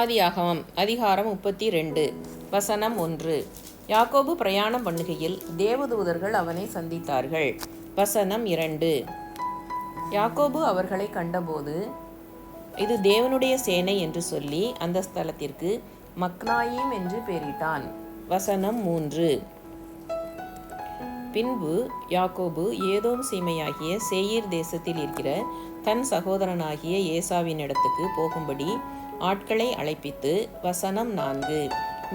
ஆதியாகமம் அதிகாரம் 32 வசனம் 1. யாக்கோபு பிரயாணம் பண்ணுகையில் தேவதூதர்கள் அவனை சந்தித்தார்கள். வசனம் 2. யாக்கோபு அவர்களை கண்டபோது இது தேவனுடைய சேனை என்று சொல்லி அந்த ஸ்தலத்திற்கு மக்னாயீம் என்று பெயரிட்டான். வசனம் 3. பின்பு யாக்கோபு ஏதோம் சீமையாகிய சேயீர் தேசத்தில் இருக்கிற தன் சகோதரனாகிய ஏசாவின் இடத்துக்கு போகும்படி ஆட்களை அழைப்பித்து வசனம் 4.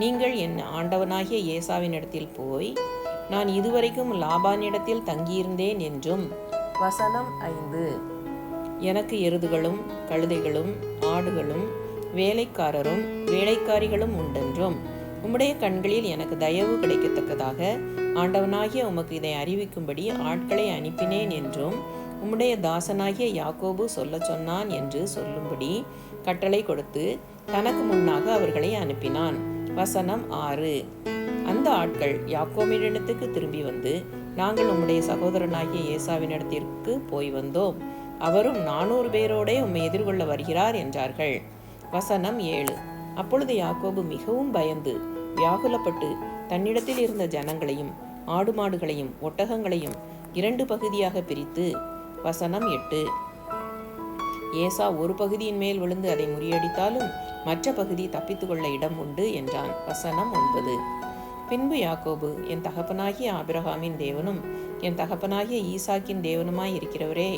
நீங்கள் என் ஆண்டவனாகிய ஏசாவினிடத்தில் போய் நான் இதுவரைக்கும் லாபானிடத்தில் தங்கியிருந்தேன் என்றும் வசனம் 5. எனக்கு எருதுகளும் கழுதைகளும் ஆடுகளும் வேலைக்காரரும் வேலைக்காரிகளும் உண்டென்றும் உம்முடைய கண்களில் எனக்கு தயவு கிடைக்கத்தக்கதாக ஆண்டவனாகிய உமக்கு இதை அறிவிக்கும்படி ஆட்களை அனுப்பினேன் என்றும் உம்முடைய தாசனாகிய யாக்கோபு சொல்ல சொன்னான் என்று சொல்லும்படி கட்டளை கொடுத்து தனக்கு முன்னாக அவர்களை அனுப்பினான். வசனம் 6. அந்த ஆட்கள் யாக்கோபினிடத்துக்கு திரும்பி வந்து நாங்கள் உம்முடைய சகோதரனாகிய ஏசாவினிடத்திற்கு போய் வந்தோம், அவரும் 400 பேரோடே உம்மை எதிர்கொள்ள வருகிறார் என்றார்கள். வசனம் 7. அப்பொழுது யாக்கோபு மிகவும் பயந்து வியாகுலப்பட்டு தன்னிடத்தில் இருந்த ஜனங்களையும் ஆடு மாடுகளையும் ஒட்டகங்களையும் 2 பகுதியாக பிரித்து வசனம் 8. ஏசா ஒரு பகுதியின் மேல் விழுந்து அதை முறியடித்தாலும் மற்ற பகுதி தப்பித்து கொள்ள இடம் உண்டு என்றான். வசனம் 9. பின்பு யாக்கோபு என் தகப்பனாகிய ஆபிரகாமின் தேவனும் என் தகப்பனாகிய ஈசாக்கின் தேவனுமாய் இருக்கிறவரே,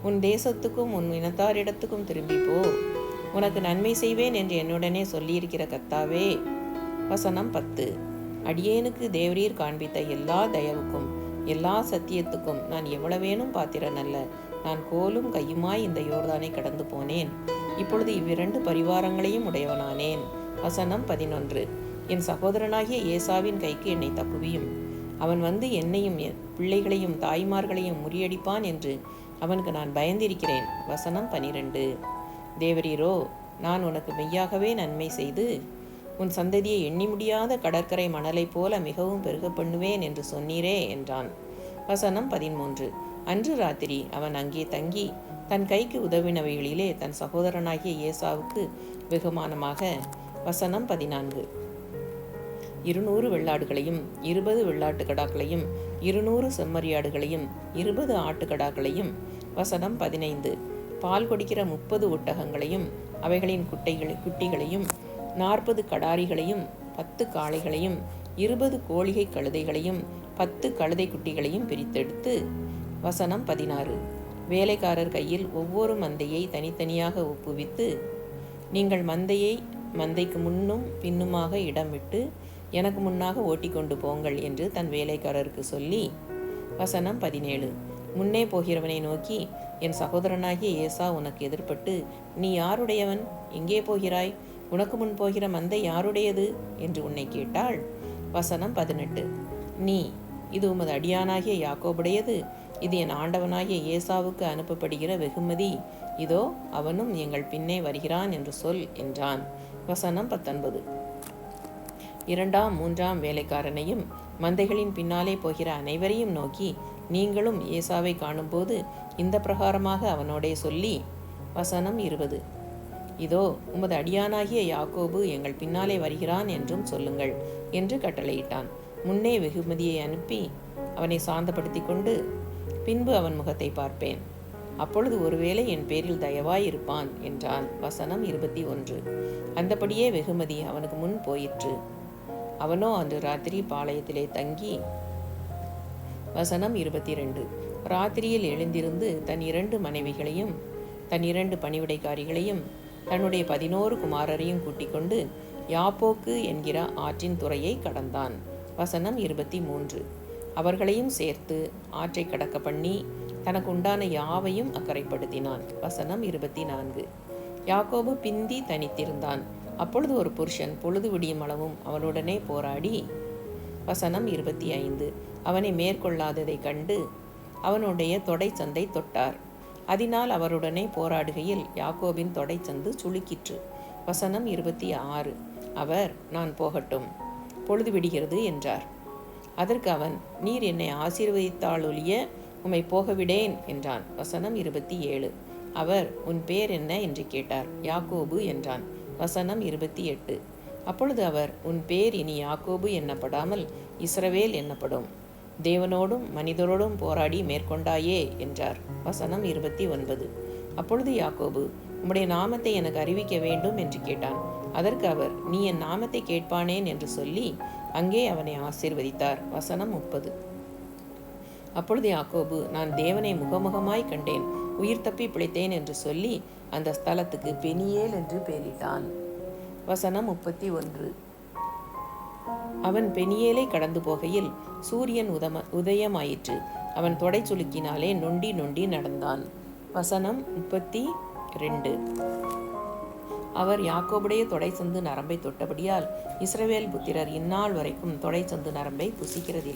உன் தேசத்துக்கும் உன் இனத்தாரிடத்துக்கும் திரும்பி போ, உனக்கு நன்மை செய்வேன் என்று என்னுடனே சொல்லியிருக்கிற கர்த்தாவே. வசனம் 10. அடியேனுக்கு தேவரீர் காண்பித்த எல்லா தயவுக்கும் எல்லா சத்தியத்துக்கும் நான் எவ்வளவேனும் பாத்திரன் அல்ல. நான் கோலும் கையுமாய் இந்த யோர்தானை கடந்து போனேன், இப்பொழுது இவ்விரண்டு பரிவாரங்களையும் உடையவனானேன். வசனம் 11. என் சகோதரனாகிய ஏசாவின் கைக்கு என்னை தப்புவியும், அவன் வந்து என்னையும் பிள்ளைகளையும் தாய்மார்களையும் முறியடிப்பான் என்று அவனுக்கு நான் பயந்திருக்கிறேன். வசனம் 12. தேவரீரோ, நான் உனக்கு மெய்யாகவே நன்மை செய்து உன் சந்ததியை எண்ணி முடியாத கடற்கரை மணலை போல மிகவும் பெருக பண்ணுவேன் என்று சொன்னீரே என்றான். வசனம் 13. அன்று ராத்திரி அவன் அங்கே தங்கி தன் கைக்கு உதவினவைகளிலே தன் சகோதரனாகிய ஏசாவுக்கு வெகுமானமாக வசனம் 14 200 வெள்ளாடுகளையும் 20 வெள்ளாட்டு கடாக்களையும் 200 செம்மறியாடுகளையும் 20 ஆட்டுக்கடாக்களையும் வசனம் 15 பால் கொடுக்கிற 30 ஒட்டகங்களையும் அவைகளின் குட்டிகளையும் 40 கடாரிகளையும் 10 காளைகளையும் 20 கோழிகை கழுதைகளையும் 10 கழுதை குட்டிகளையும் பிரித்தெடுத்து வசனம் 16 வேலைக்காரர் கையில் ஒவ்வொரு மந்தையை தனித்தனியாக ஒப்புவித்து நீங்கள் மந்தைக்கு முன்னும் பின்னுமாக இடம் விட்டு எனக்கு முன்னாக ஓட்டிக்கொண்டு போங்கள் என்று தன் வேலைக்காரருக்கு சொல்லி வசனம் 17 முன்னே போகிறவனை நோக்கி என் சகோதரனாகிய ஏசா உனக்கு எதிர்பட்டு நீ யாருடையவன், எங்கே போகிறாய், உனக்கு முன் போகிற மந்தை யாருடையது என்று உன்னை கேட்டாள். வசனம் 18 நீ இது உமது அடியானாகிய யாக்கோபுடையது, இது என் ஆண்டவனாகிய ஏசாவுக்கு அனுப்பப்படுகிற வெகுமதி, இதோ அவனும் எங்கள் பின்னே வருகிறான் என்று சொல் என்றான். வசனம் 19 2ஆம் 3ஆம் வேலைக்காரனையும் மந்தைகளின் பின்னாலே போகிற அனைவரையும் நோக்கி நீங்களும் ஏசாவை காணும்போது இந்த பிரகாரமாக அவனோடே சொல்லி வசனம் 20 இதோ உமது அடியானாகிய யாக்கோபு எங்கள் பின்னாலே வருகிறான் என்றும் சொல்லுங்கள் என்று கட்டளையிட்டான். முன்னே வெகுமதியை அனுப்பி அவனை சாந்தப்படுத்தி கொண்டு பின்பு அவன் முகத்தை பார்ப்பேன், அப்பொழுது ஒருவேளை என் பேரில் தயவாய் இருப்பான் என்றான். வசனம் 21 அந்தபடியே வெகுமதி அவனுக்கு முன் போயிற்று. அவனோ அன்று ராத்திரி பாளையத்திலே தங்கி வசனம் 22 ராத்திரியில் எழுந்திருந்து தன் 2 மனைவிகளையும் தன் 2 பணிவிடைக்காரிகளையும் தன்னுடைய 11 குமாரரையும் கூட்டிக் கொண்டு யாப்போக்கு என்கிற ஆற்றின் துறையை கடந்தான். வசனம் 23 அவர்களையும் சேர்த்து ஆற்றை கடக்க பண்ணி தனக்கு உண்டான யாவையும் அக்கறைப்படுத்தினான். வசனம் 24 யாக்கோபு பிந்தி தனித்திருந்தான். அப்பொழுது ஒரு புருஷன் பொழுது விடியும் அளவும் அவனுடனே போராடி வசனம் 25 அவனை மேற்கொள்ளாததை கண்டு அவனுடைய தொடைச்சந்தை தொட்டார். அதனால் அவருடனே போராடுகையில் யாக்கோபின் தொடைச்சந்து சுளுக்கிற்று. வசனம் 26 அவர் நான் போகட்டும், பொழுது விடுகிறது என்றார். அதற்கு அவன் நீர் என்னை ஆசீர்வதித்தாலொழிய உம்மை போகவிடேன் என்றான். வசனம் 27 அவர் உன் பேர் என்ன என்று கேட்டார். யாக்கோபு என்றான். வசனம் 28. அப்பொழுது அவர், உன் பேர் இனி யாக்கோபு என்னப்படாமல் இஸ்ரவேல் என்னப்படும். தேவனோடும் மனிதரோடும் போராடி மேற்கொண்டாயே என்றார். வசனம் 29. அப்பொழுது யாக்கோபு, உம்முடைய நாமத்தை எனக்கு அறிவிக்க வேண்டும் என்று கேட்டான். அதற்கு அவர், நீ என் நாமத்தை கேட்பானேன் என்று சொல்லி அங்கே அவனை ஆசீர்வதித்தார். வசனம் 30. அப்பொழுது யாக்கோபு, நான் தேவனை முகமுகமாய் கண்டேன், உயிர் தப்பி பிழைத்தேன் என்று சொல்லி அந்த ஸ்தலத்துக்கு பெனியேல் என்று பெயரிட்டான். வசனம் 31. அவன் பெனியேலை கடந்து போகையில் சூரியன் உதயமாயிற்று. அவன் தொடை சுளுக்கினாலே நொண்டி நொண்டி நடந்தான். வசனம் 32. அவர் யாக்கோபுடைய தொடை சந்து நரம்பை தொட்டபடியால் இஸ்ரவேல் புத்திரர் இந்நாள் வரைக்கும் தொடை சந்து நரம்பை புசிக்கிறதில்லை.